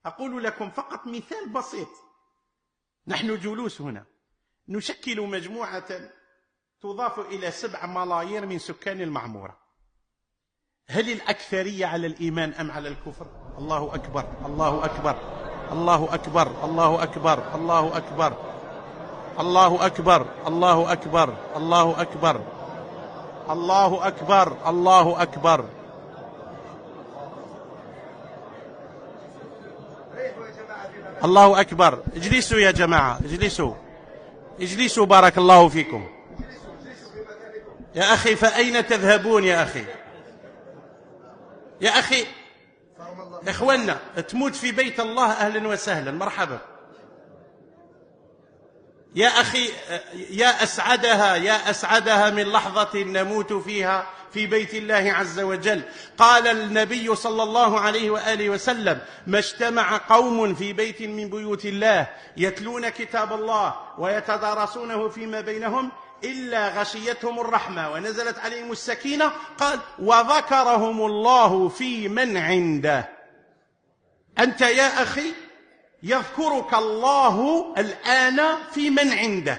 أقول لكم فقط مثال بسيط. نحن جلوس هنا نشكل مجموعة تضاف إلى 7 ملايير من سكان المعمورة. هل الأكثرية على الإيمان أم على الكفر؟ الله أكبر، الله أكبر، الله أكبر، الله أكبر، الله أكبر، الله أكبر، الله أكبر، الله أكبر، الله أكبر، الله أكبر. الله أكبر. اجلسوا يا جماعة، اجلسوا، اجلسوا، بارك الله فيكم. يا أخي فأين تذهبون يا أخي؟ يا أخي إخواننا، تموت في بيت الله أهلا وسهلا، مرحبا. يا أخي يا أسعدها، يا أسعدها من لحظة نموت فيها في بيت الله عز وجل. قال النبي صلى الله عليه وآله وسلم: ما اجتمع قوم في بيت من بيوت الله يتلون كتاب الله ويتدارسونه فيما بينهم إلا غشيتهم الرحمة ونزلت عليهم السكينة. قال: وذكرهم الله في من عنده. أنت يا أخي يذكرك الله الآن في من عنده.